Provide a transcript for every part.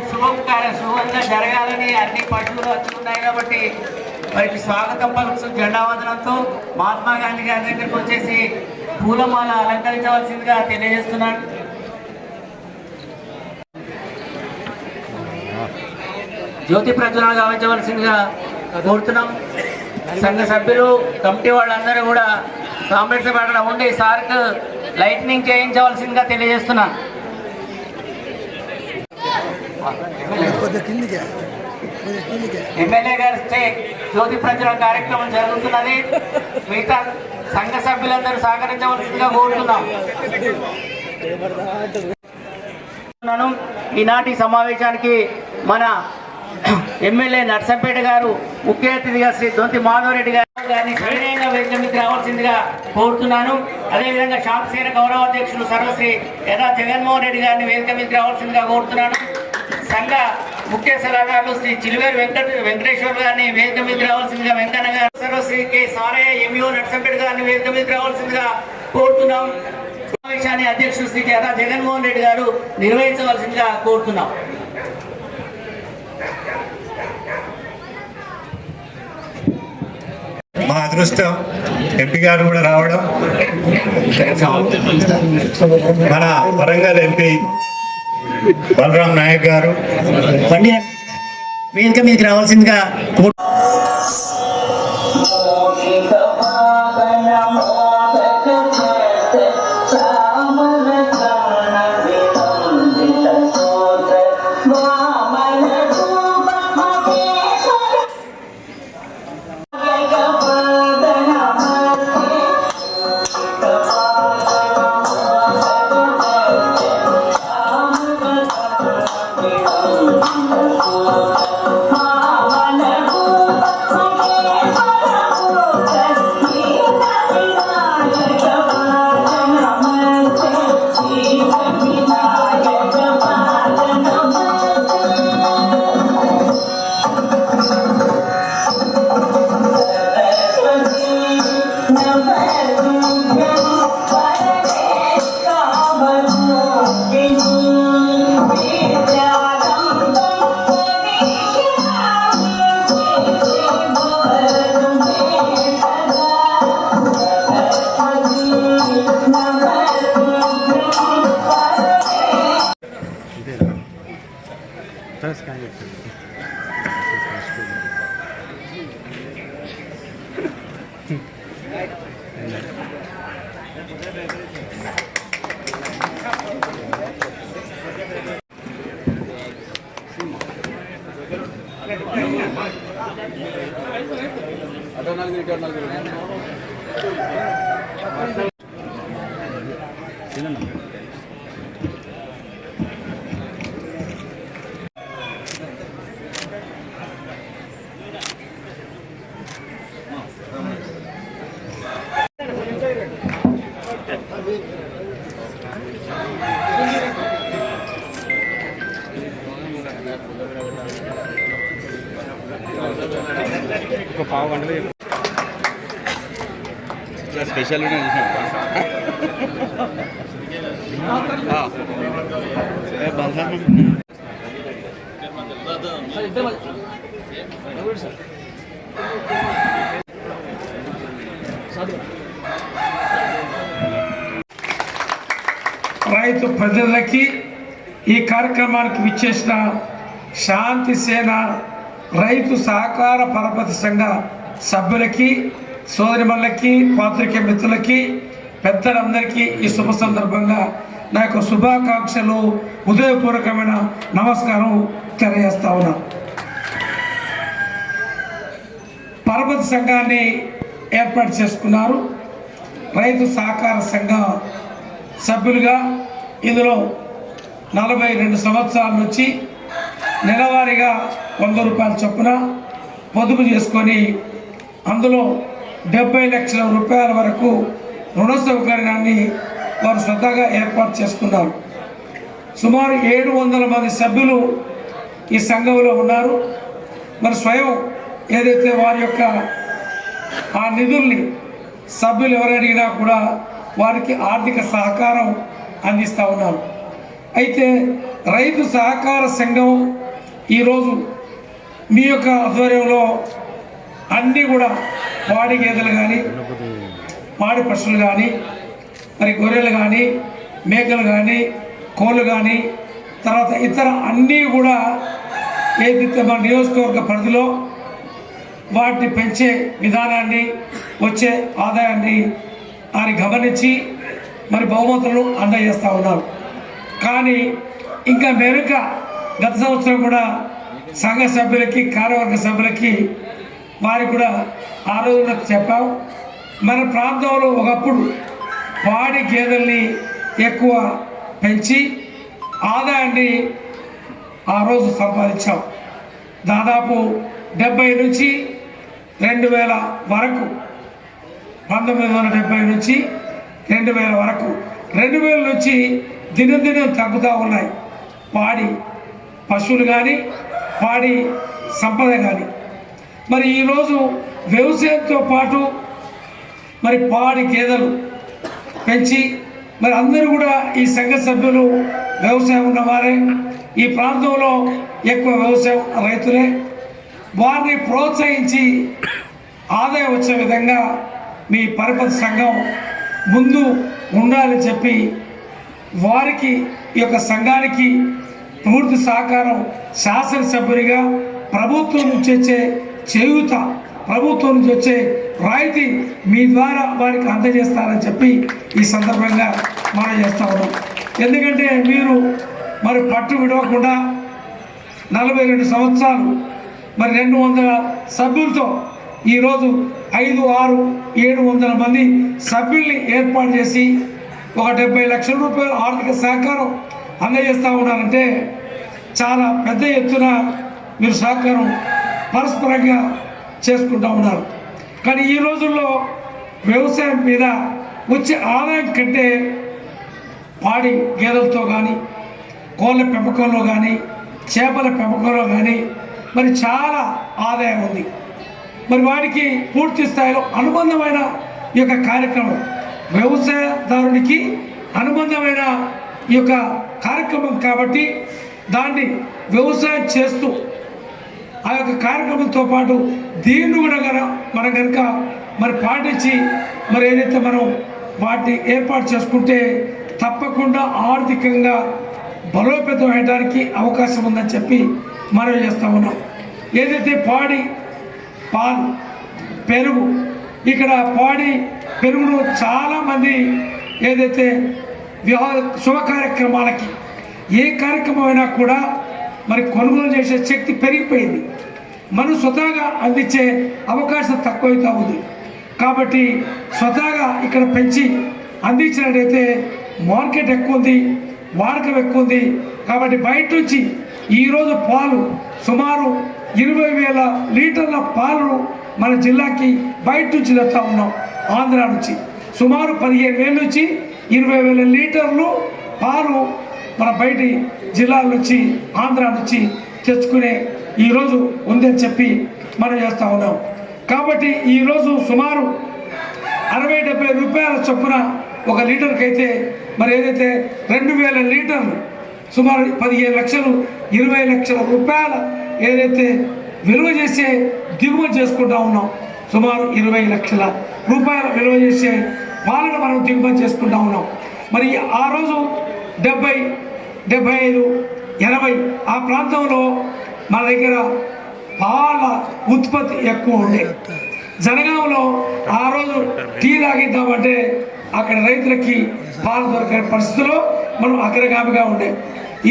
శుభంగా జరగాలని అన్ని పశువులు వచ్చుకున్నాయి కాబట్టి వారికి స్వాగతం పలుకుతూ జెండావందనంతో మహాత్మా గాంధీ గారి దగ్గరికి వచ్చేసి పూలమాల అలంకరించవలసిందిగా తెలియజేస్తున్నాను. జ్యోతి ప్రజ్వలన గావించవలసిందిగా కోరుతున్నాం. సంఘ సభ్యులు కమిటీ వాళ్ళందరూ కూడా కాంప్లెక్స్ పక్కన ఉండి సార్కు లైట్నింగ్ చేయించవలసిందిగా తెలియజేస్తున్నాను. ఎమ్మెల్యే గారి జ్యోతి ప్రజ్వలన కార్యక్రమం జరుగుతున్నది. మిగతా సంఘ సభ్యులందరూ సహకరించవలసిందిగా కోరుతున్నాం. ఈనాటి సమావేశానికి మన ఎమ్మెల్యే నర్సంపేట గారు ముఖ్య అతిథిగా శ్రీ దొంతి మాధవరెడ్డి గారిని సవినయంగా వేదిక మీదకి రావాల్సిందిగా కోరుతున్నాను. అదేవిధంగా శాంతిసేన గౌరవ అధ్యక్షులు సర్వశ్రీ ఎర్ర జగన్మోహన్ రెడ్డి గారిని వేదిక మీదకి రావాల్సిందిగా కోరుతున్నాను. సంఘ ముఖ్య సలహాదారులు శ్రీ చిలువేరు వెంకటేశ్వర్ గారిని వేదిక మీదకి రావాల్సిందిగా వెంకన్న గారు, సర్వశ్రీ కె సారయ్య ఎంఈఓ నర్సంపేట గారిని వేదిక మీదకి రావాల్సిందిగా కోరుతున్నాం. సమావేశాన్ని అధ్యక్షులు శ్రీ ఎర్ర జగన్మోహన్ రెడ్డి గారు నిర్వహించవలసిందిగా కోరుతున్నాం. మా అదృష్టం ఎంపీ గారు కూడా రావడం. మన వరంగల్ ఎంపీ బలరాం నాయక్ గారు వేదిక మీదకి రావాల్సిందిగా స్పెషల్ రైతు ప్రజలకి ఈ కార్యక్రమానికి విచ్చేసిన శాంతి సేన రైతు సహకార పరపతి సంఘ సభ్యులకి, సోదరిమణులకి, పాత్రికేయ మిత్రులకి, పెద్దలందరికీ ఈ శుభ సందర్భంగా నా యొక్క శుభాకాంక్షలు, హృదయపూర్వకమైన నమస్కారం తెలియజేస్తా ఉన్నా. పరపతి సంఘాన్ని ఏర్పాటు చేసుకున్నారు. రైతు సహకార సంఘ సభ్యులుగా ఇందులో 42 సంవత్సరాల నుంచి నెలవారీగా 100 రూపాయల చొప్పున పొదుపు చేసుకొని అందులో 70 లక్షల రూపాయల వరకు రుణ సౌకర్యాన్ని వారు స్వతహాగా ఏర్పాటు చేసుకున్నారు. సుమారు 700 మంది సభ్యులు ఈ సంఘంలో ఉన్నారు. మరి స్వయం ఏదైతే వారి యొక్క ఆ నిధుల్ని సభ్యులు ఎవరు అడిగినా కూడా వారికి ఆర్థిక సహకారం అందిస్తూ ఉన్నారు. అయితే రైతు సహకార సంఘం ఈరోజు మీ యొక్క ఆధ్వర్యంలో అన్నీ కూడా పాడి గేదెలు కానీ పాడి పశువులు కానీ మరి గొర్రెలు కానీ మేకలు కానీ కోళ్ళు కానీ తర్వాత ఇతర అన్నీ కూడా ఏదైతే మన నియోజకవర్గ పరిధిలో వాటిని పెంచే విధానాన్ని వచ్చే ఆదాయాన్ని అని గమనించి మరి బహుమతులను అందజేస్తూ ఉన్నారు. కానీ ఇంకా మెరుగ్గా గత సంవత్సరం కూడా సంఘ సభ్యులకి కార్యవర్గ సభ్యులకి వారికి కూడా ఆ రోజున చెప్పాం. మన ప్రాంతంలో ఒకప్పుడు పాడి గేదెల్ని ఎక్కువ పెంచి ఆదాయాన్ని ఆ రోజు సంపాదించాం. దాదాపు 70 నుంచి 2000 వరకు, 1970 నుంచి 2000 వరకు, 2000 నుంచి దినదినం తగ్గుతూ ఉన్నాయి పాడి పశువులు కానీ పాడి సంపద కానీ. మరి ఈరోజు వ్యవసాయంతో పాటు మరి పాడి గేదెలు పెంచి మరి అందరూ కూడా ఈ సంఘ సభ్యులు వ్యవసాయం ఉన్నవారే, ఈ ప్రాంతంలో ఎక్కువ వ్యవసాయం రైతులే, వారిని ప్రోత్సహించి ఆదాయం వచ్చే విధంగా మీ పరపతి సంఘం ముందు ఉండాలని చెప్పి వారికి ఈ యొక్క సంఘానికి పూర్తి సహకారం శాసనసభ్యునిగా ప్రభుత్వం నుంచి వచ్చే చేయూత, ప్రభుత్వం నుంచి వచ్చే రాయితీ మీ ద్వారా వారికి అందజేస్తారని చెప్పి ఈ సందర్భంగా మనం చేస్తూ ఉన్నాం. ఎందుకంటే మీరు మరి పట్టు విడవకుండా 42 సంవత్సరాలు మరి 200 సభ్యులతో ఈరోజు 5, 6, 700 మంది సభ్యుల్ని ఏర్పాటు చేసి ఒక 70 లక్షల రూపాయల ఆర్థిక సహకారం అందజేస్తూ ఉన్నారంటే చాలా పెద్ద ఎత్తున మీరు సహకారం పరస్పరంగా చేసుకుంటూ ఉన్నారు. కానీ ఈ రోజుల్లో వ్యవసాయం మీద వచ్చే ఆదాయం కంటే పాడి గేదెలతో కానీ కోళ్ళ పెంపకంలో కానీ చేపల పెంపకంలో కానీ మరి చాలా ఆదాయం ఉంది. మరి వాడికి పూర్తి స్థాయిలో అనుబంధమైన ఈ యొక్క కార్యక్రమం, వ్యవసాయదారునికి అనుబంధమైన ఈ యొక్క కార్యక్రమం కాబట్టి దాన్ని వ్యవసాయం చేస్తూ ఆ యొక్క కార్యక్రమంతో పాటు దీన్ని కూడా మనం కనుక మరి పాటించి మరి ఏదైతే మనం వాటిని ఏర్పాటు చేసుకుంటే తప్పకుండా ఆర్థికంగా బలోపేతం అయ్యడానికి అవకాశం ఉందని చెప్పి మనం చేస్తూ ఉన్నాం. ఏదైతే పాడి పాలు పెరుగు, ఇక్కడ పాడి పెరుగును చాలామంది ఏదైతే వివాహ శుభ కార్యక్రమాలకి ఏ కార్యక్రమం అయినా కూడా మరి కొనుగోలు చేసే శక్తి పెరిగిపోయింది. మనం స్వతహాగా అందించే అవకాశం తక్కువైతే ఉంది. కాబట్టి స్వతహాగా ఇక్కడ పెంచి అందించినట్టయితే మార్కెట్ ఎక్కువ ఉంది, వాడకం ఎక్కువ ఉంది. కాబట్టి బయట నుంచి ఈరోజు పాలు సుమారు 20,000 లీటర్ల పాలు మన జిల్లాకి బయట నుంచి తెస్తా ఉన్నాం. ఆంధ్ర నుంచి సుమారు 15,000 నుంచి 20,000 లీటర్లు పాలు మన బయటి జిల్లాల నుంచి ఆంధ్ర నుంచి తెచ్చుకునే ఈరోజు ఉందని చెప్పి మనం చేస్తూ ఉన్నాం. కాబట్టి ఈరోజు సుమారు 60-70 రూపాయల చొప్పున ఒక లీటర్కి అయితే మరి ఏదైతే 2,000 లీటర్లు సుమారు 15 లక్షలు 20 లక్షల రూపాయల ఏదైతే విలువ చేసే దిగుమతి చేసుకుంటా ఉన్నాం. సుమారు 20 లక్షల రూపాయల విలువ చేసే పాలను మనం దిగుమతి చేసుకుంటా ఉన్నాం. మరి ఆ రోజు 70, 75, 80 ఆ ప్రాంతంలో మన దగ్గర పాల ఉత్పత్తి ఎక్కువ ఉండే. జనగాంలో ఆ రోజు టీ తాగిద్దామంటే అక్కడ రైతులకి పాలు దొరకని పరిస్థితిలో మనం అగ్రగామిగా ఉండే.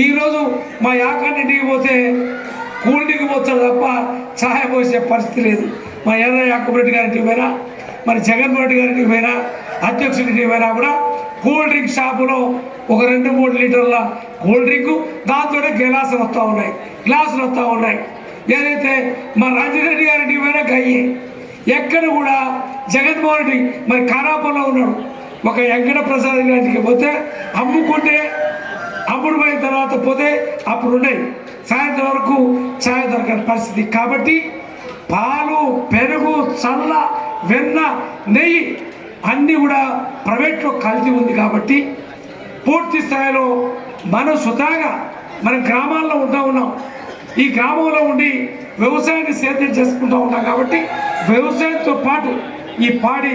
ఈరోజు మా యాకాన్నింటికి పోతే కూల్ డ్రింక్ పోతాడు తప్ప ఛాయ పోసే పరిస్థితి లేదు. మా ఎర్ర యాకబరెడ్డి గారింటికి పోయినా, మరి జగన్మోహన్ రెడ్డి గారింటికి పోయినా, అధ్యక్షుడింటికి పోయినా కూడా కూల్ డ్రింక్ షాపులో ఒక 2-3 లీటర్ల కూల్ డ్రింకు, దాంతోనే గ్లాసులు వస్తూ ఉన్నాయి. ఏదైతే మా రాజరెడ్డి గారింటికి పోయినా గయ్యే. ఎక్కడ కూడా జగన్మోహన్ రెడ్డి మరి ఖానాపంలో ఉన్నాడు. ఒక వెంకట ప్రసాద్ గారికి పోతే అమ్ముకుంటే అమ్ముడు పోయిన తర్వాత పోతే అప్పుడు ఉన్నాయి, సాయంత్రం వరకు ఛాయ్ దొరకని పరిస్థితి. కాబట్టి పాలు, పెరుగు, చల్ల, వెన్న, నెయ్యి అన్నీ కూడా ప్రైవేట్లో కల్తీ ఉంది. కాబట్టి పూర్తి స్థాయిలో మనం స్వతహాగా మన గ్రామాల్లో ఉన్నాం. ఈ గ్రామంలో ఉండి వ్యవసాయాన్ని సేద్యం చేసుకుంటూ ఉన్నాం కాబట్టి వ్యవసాయంతో పాటు ఈ పాడి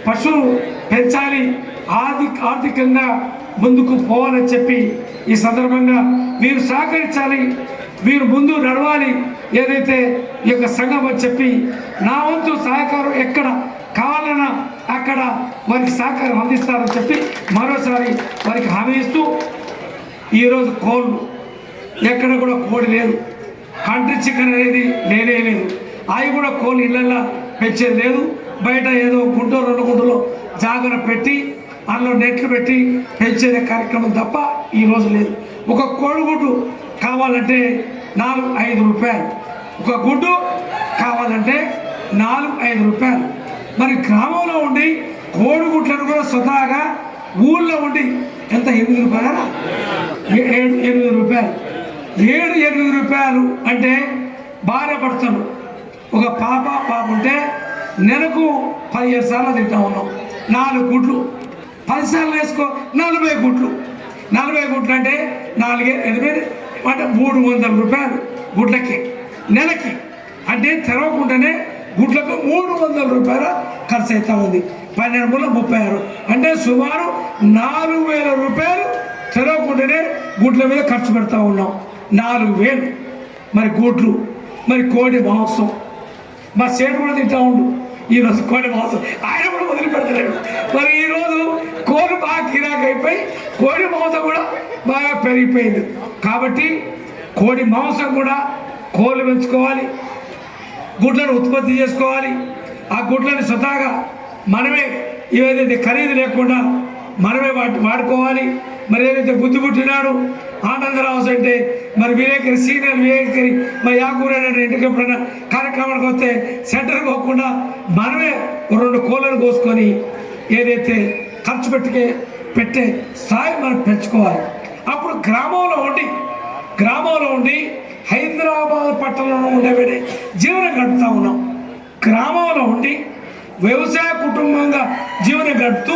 పశువులు పెంచాలి, ఆర్థికంగా ముందుకు పోవాలని చెప్పి ఈ సందర్భంగా మీరు సహకరించాలి, మీరు ముందు నడవాలి, ఏదైతే ఈ యొక్క సంఘం అని చెప్పి నా వంతు సహకారం ఎక్కడ కావాలన్నా అక్కడ వారికి సహకారం అందిస్తారని చెప్పి మరోసారి వారికి హామీ ఇస్తూ, ఈరోజు కోళ్ళు ఎక్కడ కూడా కోడి లేదు, కంట్రీ చికెన్ అనేది లేనే లేదు, అవి కూడా కోళ్ళు ఇళ్ళల్లో పెంచేది లేదు. బయట ఏదో గుంటో 2 గుంటలో జాగ్రత్త పెట్టి అందులో నెట్లు పెట్టి పెంచేదే కార్యక్రమం తప్ప ఈరోజు లేదు. ఒక కోడిగుడ్డు కావాలంటే 4-5 రూపాయలు, ఒక గుడ్డు కావాలంటే 4-5 రూపాయలు. మరి గ్రామంలో ఉండి కోడిగుడ్లను కూడా స్వతహాగా ఊళ్ళో ఉండి ఎంత 8 రూపాయలా, 8 రూపాయలు, 7-8 రూపాయలు అంటే భార్య భర్తలు ఒక పాప ఉంటే నెలకు 15 సార్లు తింటా ఉన్నాం. 4 గుడ్లు 10 సార్లు వేసుకో 40 గుడ్లు. 40 గుడ్లు అంటే 4-8 అంటే 300 రూపాయలు గుడ్లకి నెలకి. అంటే తెరవకుండానే గుడ్లకు 300 రూపాయల ఖర్చు అవుతా ఉంది. 12-36 అంటే సుమారు 4000 రూపాయలు తెరవకుండానే గుడ్ల మీద ఖర్చు పెడతా ఉన్నాం. 4000 మరి గుడ్లు. మరి కోడి మాంసం మా సేటు కూడా తింటా ఉండు. ఈరోజు కోడి మాంసం ఆయన కూడా వదిలి పెడతలేడు. మరి ఈరోజు కోడి బాగా గిరాకీ అయిపోయి కోడి మాంసం కూడా బాగా పెరిగిపోయింది. కాబట్టి కోడి మాంసం కూడా కోళ్ళు పెంచుకోవాలి, గుడ్లను ఉత్పత్తి చేసుకోవాలి. ఆ గుడ్లను స్వతహాగా మనమే ఏదైతే ఖరీదు లేకుండా మనమే వాడుకోవాలి. మరి ఏదైతే బుద్ధి పుట్టినాడు ఆనందరావు అంటే మరి విలేకరి సీనియర్ విలేకరి మరి యాకూరైన ఇంటికి ఎప్పుడైనా కార్యక్రమానికి వస్తే సెంటర్కి పోకుండా మనమే 2 కోళ్ళను కోసుకొని ఏదైతే ఖర్చు పెట్టే స్థాయి మనం పెంచుకోవాలి. అప్పుడు గ్రామంలో ఉండి హైదరాబాద్ పట్టణంలో ఉండేవాడే జీవనం గడుపుతూ ఉన్నాం. గ్రామంలో ఉండి వ్యవసాయ కుటుంబంగా జీవనం గడుపుతూ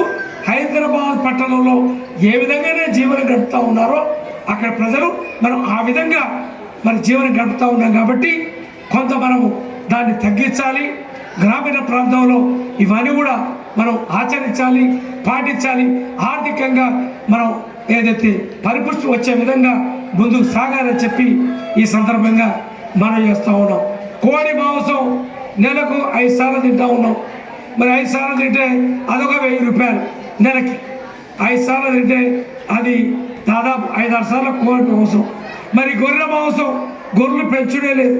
హైదరాబాద్ పట్టణంలో ఏ విధంగానే జీవనం గడుపుతూ ఉన్నారో అక్కడ ప్రజలు మనం ఆ విధంగా మన జీవనం గడుపుతూ ఉన్నాం. కాబట్టి కొంత మనము దాన్ని తగ్గించాలి. గ్రామీణ ప్రాంతంలో ఇవన్నీ కూడా మనం ఆచరించాలి, పాటించాలి. ఆర్థికంగా మనం ఏదైతే పరిపుష్టి వచ్చే విధంగా ముందుకు సాగాలని చెప్పి ఈ సందర్భంగా మనం చేస్తూ ఉన్నాం. కోడి మాంసం నెలకు 5 సార్లు తింటూ ఉన్నాం. మరి 5 సార్లు తింటే అదొక 1000 రూపాయలు నెలకి. 5 సార్లు తింటే అది దాదాపు 5-6 సార్లు కోడి మాంసం. మరి గొర్రె మాంసం గొర్రెలు పెంచుడే లేదు,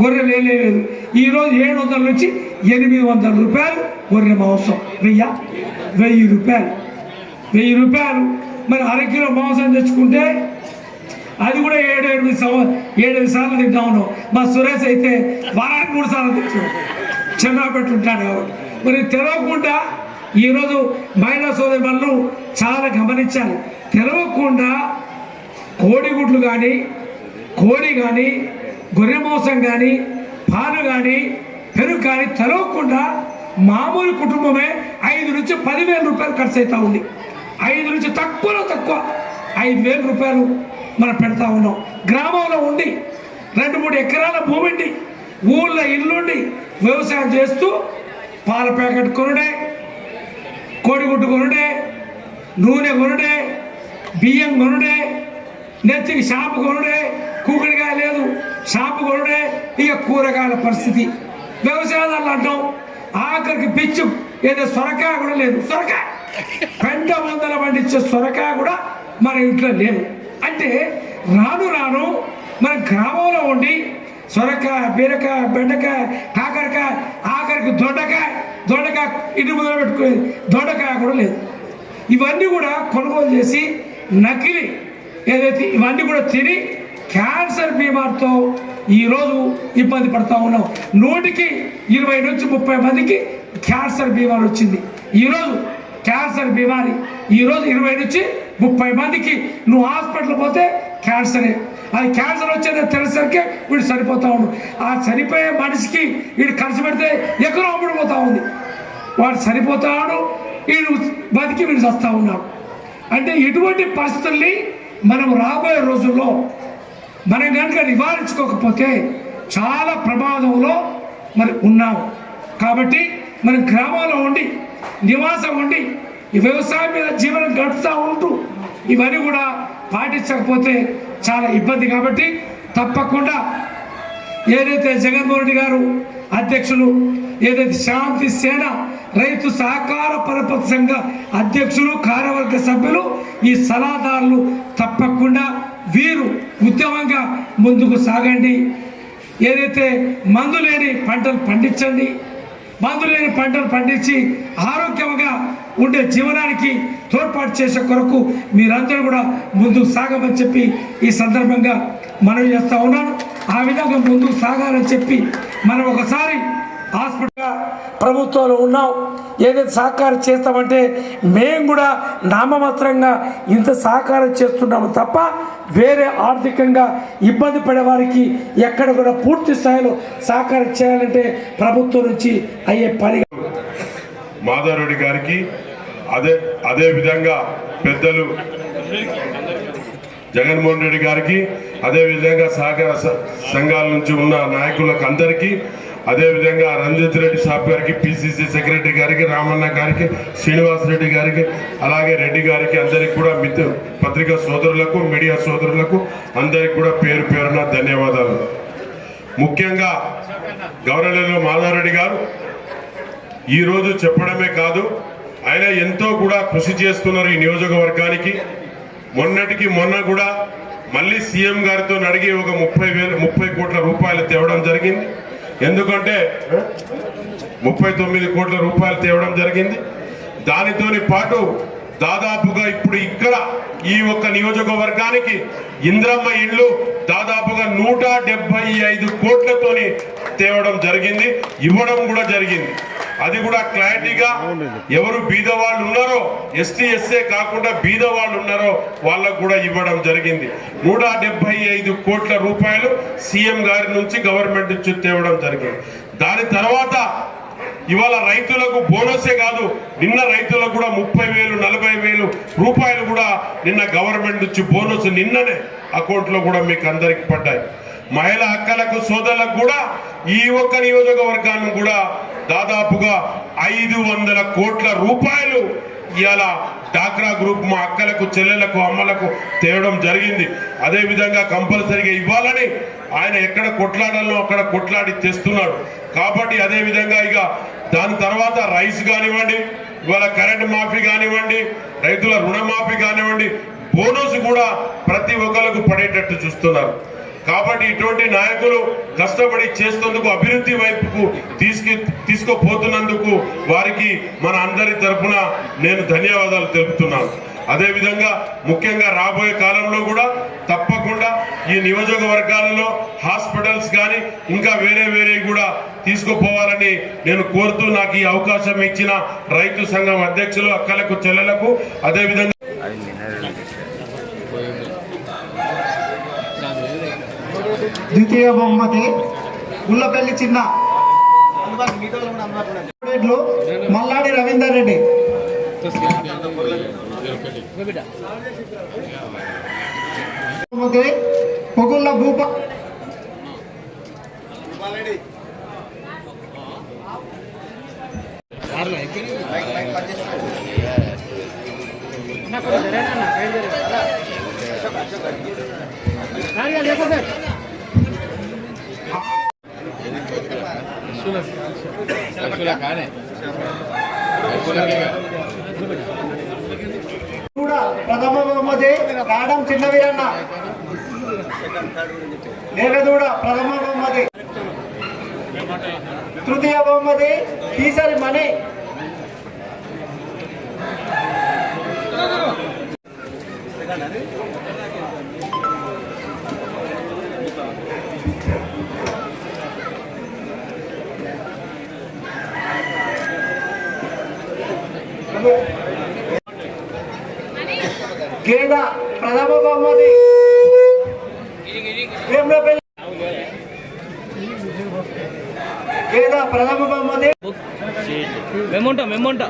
గొర్రెలు లేదు. ఈరోజు 700 నుంచి 800 రూపాయలు గొర్రె మాంసం. 1000 రూపాయలు, 1000 రూపాయలు. మరి అరకిలో మాంసం తెచ్చుకుంటే అది కూడా 7-8 సార్లు తింటా ఉన్నాం. మా సురేష్ అయితే వారానికి 3 సార్లు తింటాడు, చెన్నాపెట్టుంటాడు కాబట్టి. మరి తెలవకుండా ఈరోజు మహిళా సోదరులు చాలా గమనించాలి. తెలవకుండా కోడిగుడ్లు కానీ, కోడి కానీ, గొర్రె మాంసం కానీ, పాలు కానీ, పెరుగు కానీ తెలవకుండా మామూలు కుటుంబమే 5 నుంచి 10,000 రూపాయలు ఖర్చు అవుతూ ఉంది. 5 నుంచి తక్కువ 5,000 రూపాయలు మనం పెడతా ఉన్నాం. గ్రామంలో ఉండి 2-3 ఎకరాల భూమి ఉండి ఊళ్ళో ఇల్లుండి వ్యవసాయం చేస్తూ పాల ప్యాకెట్ కొనుడే, కోడిగుడ్డు కొనుడే, నూనె కొనుడే, బియ్యం కొనుడే, నెత్తికి షాంపు కొనుడే, కూకడికాయ లేదు షాంపు కొనుడే. ఇక కూరగాయల పరిస్థితి వ్యవసాయాలు అంటాం. ఆఖరికి పిచ్చు ఏదో సొరకాయ కూడా లేదు. సొరకాయ పెంట మందల పండించే సొరకాయ కూడా మన ఇంట్లో లేదు. అంటే రాను మన గ్రామంలో ఉండి సొరకాయ, బీరకాయ, బెండకాయ, కాకరకాయ, ఆఖరికి దొండకాయ ఇంటి ముందర పెట్టుకునేది దొండకాయ కూడా లేదు. ఇవన్నీ కూడా కొనుగోలు చేసి నకిలీ ఏదైతే ఇవన్నీ కూడా తిని క్యాన్సర్ బీమార్తో ఈరోజు ఇబ్బంది పడుతూ ఉన్నాం. 100కి 20 నుంచి 30 మందికి క్యాన్సర్ బీమారి వచ్చింది. ఈరోజు క్యాన్సర్ బీమారి 20 నుంచి 30 మందికి నువ్వు హాస్పిటల్ పోతే క్యాన్సరే. అది క్యాన్సర్ వచ్చేది తెలిసరికి వీడు చనిపోతూ ఉండు. ఆ చనిపోయే మనిషికి వీడు ఖర్చు పెడితే ఎక్కడో అమ్ముడుపోతూ ఉంది. వాడు చనిపోతాడు, వీడు బతికి వీడు చస్తూ ఉన్నాడు. అంటే ఇటువంటి పరిస్థితుల్ని మనం రాబోయే రోజుల్లో మనం కనుక నివారించుకోకపోతే చాలా ప్రమాదంలో మరి ఉన్నాము. కాబట్టి మన గ్రామాల్లో ఉండి నివాసం ఉండి ఈ వ్యవసాయం మీద జీవనం గడుపుతూ ఉంటూ ఇవన్నీ కూడా పాటించకపోతే చాలా ఇబ్బంది. కాబట్టి తప్పకుండా ఏదైతే జగన్మోహన్ రెడ్డి గారు అధ్యక్షులు, ఏదైతే శాంతి సేన రైతు సహకార పరపతి సంఘ అధ్యక్షులు, కార్యవర్గ సభ్యులు, ఈ సలహాదారులు తప్పకుండా వీరు ఉద్యమంగా ముందుకు సాగండి. ఏదైతే మందు లేని పంటలు పండించండి, మందు లేని పంటలు పండించి ఆరోగ్యంగా ఉండే జీవనానికి తోడ్పాటు చేసే కొరకు మీరందరూ కూడా ముందుకు సాగమని చెప్పి ఈ సందర్భంగా మనవి చేస్తూ ఉన్నాను. ఆ విధంగా ముందుకు సాగాలని చెప్పి మనం ఒకసారి హాస్పిటల్ ప్రభుత్వంలో ఉన్నాం, ఏదైతే సహకారం చేస్తామంటే మేము కూడా నామమాత్రంగా ఇంత సహకారం చేస్తున్నాము తప్ప వేరే ఆర్థికంగా ఇబ్బంది పడే వారికి ఎక్కడ కూడా పూర్తి స్థాయిలో సహకారం చేయాలంటే ప్రభుత్వం నుంచి అయ్యే పని. మాధవరెడ్డి గారికి అదే విధంగా పెద్దలు జగన్మోహన్ రెడ్డి గారికి, అదేవిధంగా సహకార సంఘాల నుంచి ఉన్న నాయకులకు అందరికీ, అదేవిధంగా రంజిత్ రెడ్డి సాబ్ గారికి, పిసిసి సెక్రటరీ గారికి, రామన్న గారికి, శ్రీనివాస్ రెడ్డి గారికి, అలాగే రెడ్డి గారికి, అందరికి కూడా పత్రికా సోదరులకు, మీడియా సోదరులకు అందరికి కూడా పేరు పేరున ధన్యవాదాలు. ముఖ్యంగా గవర్నర్ మాధవరెడ్డి గారు ఈరోజు చెప్పడమే కాదు, ఆయన ఎంతో కూడా కృషి చేస్తున్నారు ఈ నియోజకవర్గానికి. మొన్నటికి మొన్న కూడా మళ్ళీ సీఎం గారితో అడిగి ఒక 30 కోట్ల రూపాయలు తేవడం జరిగింది. ఎందుకంటే 39 కోట్ల రూపాయలు తేవడం జరిగింది. దానితోని పాటు దాదాపుగా ఇప్పుడు ఇక్కడ ఈ ఒక్క నియోజకవర్గానికి ఇంద్రమ్మ ఇళ్ళు దాదాపుగా 175 కోట్లతోని తేవడం జరిగింది, ఇవ్వడం కూడా జరిగింది. అది కూడా క్లారిటీగా ఎవరు బీద వాళ్ళు ఉన్నారో, ఎస్టీ ఎస్ఏ కాకుండా బీద వాళ్ళు ఉన్నారో వాళ్ళకు కూడా ఇవ్వడం జరిగింది. 175 కోట్ల రూపాయలు సీఎం గారి నుంచి గవర్నమెంట్ నుంచి తేవడం జరిగింది. దాని తర్వాత ఇవాళ రైతులకు బోనసే కాదు, నిన్న రైతులకు కూడా 30,000 40,000 రూపాయలు కూడా నిన్న గవర్నమెంట్ నుంచి బోనస్ నిన్ననే అకౌంట్లో కూడా మీకు అందరికి పడ్డాయి. మహిళా అక్కలకు సోదరులకు కూడా ఈ ఒక్క నియోజకవర్గాన్ని కూడా దాదాపుగా 500 కోట్ల రూపాయలు ఇవాళ డాక్రా గ్రూప్ మా అక్కలకు, చెల్లెలకు, అమ్మలకు తేవడం జరిగింది. అదేవిధంగా కంపల్సరీగా ఇవ్వాలని ఆయన ఎక్కడ కొట్లాడాలో అక్కడ కొట్లాడి తెస్తున్నాడు. కాబట్టి అదేవిధంగా ఇక దాని తర్వాత రైస్ కానివ్వండి, ఇవాళ కరెంట్ మాఫీ కానివ్వండి, రైతుల రుణమాఫీ కానివ్వండి, బోనస్ కూడా ప్రతి ఒక్కరికి పడేటట్టు చూస్తున్నారు. కాబట్టి ఇటువంటి నాయకులు కష్టపడి చేస్తున్నందుకు, అభివృద్ధి వైపుకు తీసుకుపోతున్నందుకు వారికి మన అందరి తరఫున నేను ధన్యవాదాలు తెలుపుతున్నాను. అదేవిధంగా ముఖ్యంగా రాబోయే కాలంలో కూడా తప్పకుండా ఈ నియోజకవర్గాలలో హాస్పిటల్స్ కానీ ఇంకా వేరే కూడా తీసుకుపోవాలని నేను కోరుతూ నాకు ఈ అవకాశం ఇచ్చిన రైతు సంఘం అధ్యక్షులు, అక్కలకు, చెల్లెలకు, అదేవిధంగా ద్వితీయ బహుమతి గుల్లపల్లి చిన్న మల్లాడి రవీందర్ రెడ్డి. పొగుళ్ళ భూప కూడా ప్రథమ బహుమతి రావడం చిన్నవీరన్న. నేరదూడ ప్రథమ బహుమతి. తృతీయ బహుమతి ఈసారి మనీ. గేద ప్రథమ బహుమతి. గేద ప్రథమ బహుమతి. మెమోంటా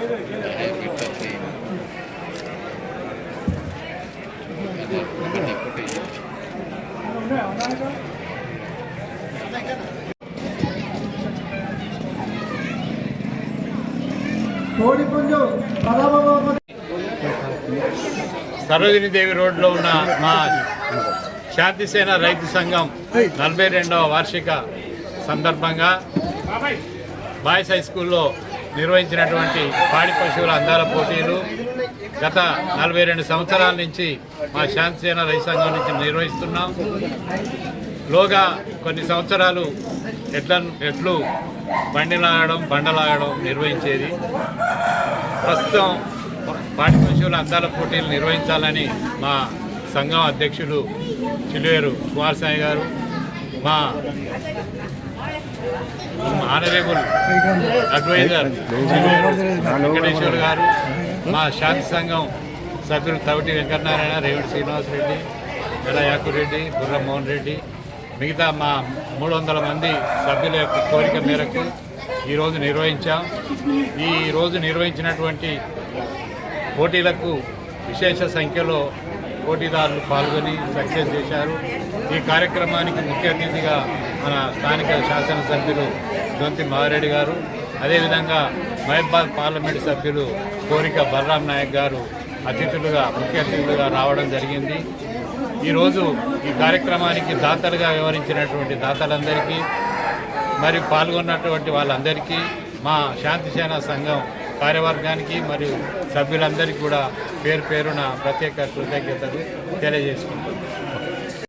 కోడిపుంజు ప్రథమ బహుమతి సరోజిని దేవి రోడ్లో ఉన్న మా శాంతిసేన రైతు సంఘం 42వ వార్షిక సందర్భంగా బాయ్స్ హై స్కూల్లో నిర్వహించినటువంటి పాడి పశువుల అందాల పోటీలు గత 42 సంవత్సరాల నుంచి మా శాంతిసేన రైతు సంఘం నుంచి నిర్వహిస్తున్నాం. లోగా కొన్ని సంవత్సరాలు ఎట్లు బండలాగడం నిర్వహించేది. ప్రస్తుతం పాడి పశువుల అందాల పోటీలు నిర్వహించాలని మా సంఘం అధ్యక్షులు చిలువేరు కుమారస్వామి గారు, మా ఆనరేబుల్ అడ్వైజర్ చిలువేరు వెంకటేశ్వర్ గారు, మా శాంతి సంఘం సభ్యులు తవిటి వెంకటనారాయణ, రేవడి శ్రీనివాసరెడ్డి, గడ యాకురెడ్డి, బుర్ర మోహన్ రెడ్డి, మిగతా మా 300 మంది సభ్యుల యొక్క కోరిక మేరకు ఈరోజు నిర్వహించాం. ఈరోజు నిర్వహించినటువంటి పోటీలకు విశేష సంఖ్యలో పోటీదారులు పాల్గొని సక్సెస్ చేశారు. ఈ కార్యక్రమానికి ముఖ్య అతిథిగా మన స్థానిక శాసనసభ్యులు దొంతి మావిరెడ్డి గారు, అదేవిధంగా మహబాద్ పార్లమెంటు సభ్యులు కోరిక బలరాం నాయక్ గారు ముఖ్య అతిథులుగా రావడం జరిగింది. ఈరోజు ఈ కార్యక్రమానికి దాతలుగా వ్యవహరించినటువంటి దాతలందరికీ మరియు పాల్గొన్నటువంటి వాళ్ళందరికీ మా శాంతిసేన సంఘం కార్యవర్గానికి మరియు సభ్యులందరికీ కూడా పేరున ప్రత్యేక కృతజ్ఞతలు తెలియజేసుకుంటున్నాను.